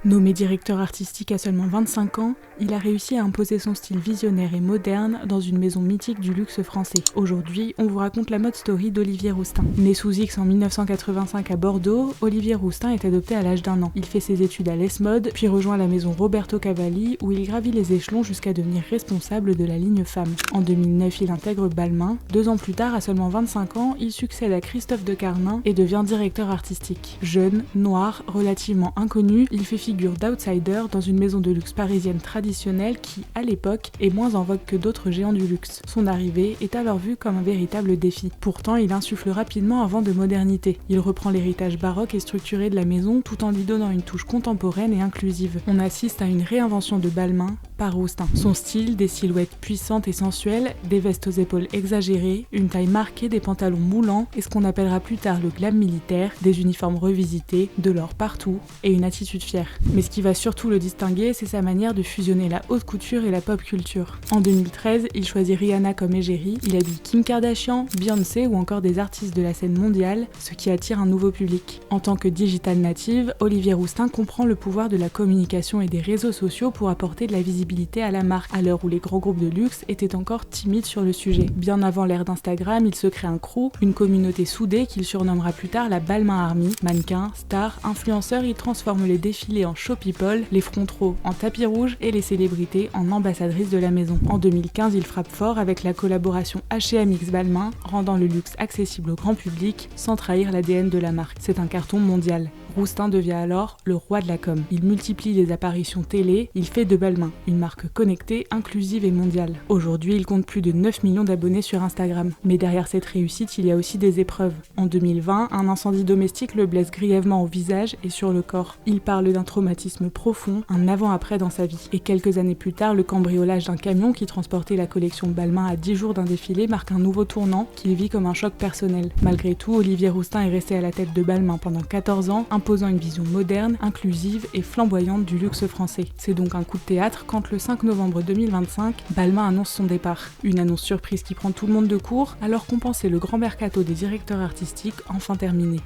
Nommé directeur artistique à seulement 25 ans, il a réussi à imposer son style visionnaire et moderne dans une maison mythique du luxe français. Aujourd'hui, on vous raconte la mode story d'Olivier Rousteing. Né sous X en 1985 à Bordeaux, Olivier Rousteing est adopté à l'âge d'1 an. Il fait ses études à l'ESMOD, puis rejoint la maison Roberto Cavalli où il gravit les échelons jusqu'à devenir responsable de la ligne femme. En 2009, il intègre Balmain. 2 ans plus tard, à seulement 25 ans, il succède à Christophe de Carnin et devient directeur artistique. Jeune, noir, relativement inconnu, il fait figure d'outsider dans une maison de luxe parisienne traditionnelle qui, à l'époque, est moins en vogue que d'autres géants du luxe. Son arrivée est alors vue comme un véritable défi. Pourtant, il insuffle rapidement un vent de modernité. Il reprend l'héritage baroque et structuré de la maison tout en lui donnant une touche contemporaine et inclusive. On assiste à une réinvention de Balmain par Rousteing. Son style, des silhouettes puissantes et sensuelles, des vestes aux épaules exagérées, une taille marquée, des pantalons moulants et ce qu'on appellera plus tard le glam militaire, des uniformes revisités, de l'or partout et une attitude fière. Mais ce qui va surtout le distinguer, c'est sa manière de fusionner la haute couture et la pop culture. En 2013, il choisit Rihanna comme égérie, il habille Kim Kardashian, Beyoncé ou encore des artistes de la scène mondiale, ce qui attire un nouveau public. En tant que digital native, Olivier Rousteing comprend le pouvoir de la communication et des réseaux sociaux pour apporter de la visibilité à la marque, à l'heure où les grands groupes de luxe étaient encore timides sur le sujet. Bien avant l'ère d'Instagram, il se crée un crew, une communauté soudée qu'il surnommera plus tard la Balmain Army. Mannequins, stars, influenceurs, il transforme les défilés en show people, les frontaux en tapis rouge et les célébrités en ambassadrices de la maison. En 2015, il frappe fort avec la collaboration H&M x Balmain, rendant le luxe accessible au grand public sans trahir l'ADN de la marque. C'est un carton mondial. Rousteing devient alors le roi de la com. Il multiplie les apparitions télé, il fait de Balmain une marque connectée, inclusive et mondiale. Aujourd'hui, il compte plus de 9 millions d'abonnés sur Instagram. Mais derrière cette réussite, il y a aussi des épreuves. En 2020, un incendie domestique le blesse grièvement au visage et sur le corps. Il parle d'un traumatisme profond, un avant-après dans sa vie. Et quelques années plus tard, le cambriolage d'un camion qui transportait la collection Balmain à 10 jours d'un défilé marque un nouveau tournant qu'il vit comme un choc personnel. Malgré tout, Olivier Rousteing est resté à la tête de Balmain pendant 14 ans, imposant une vision moderne, inclusive et flamboyante du luxe français. C'est donc un coup de théâtre quand le 5 novembre 2025, Balmain annonce son départ. Une annonce surprise qui prend tout le monde de court, alors qu'on pensait le grand mercato des directeurs artistiques enfin terminé.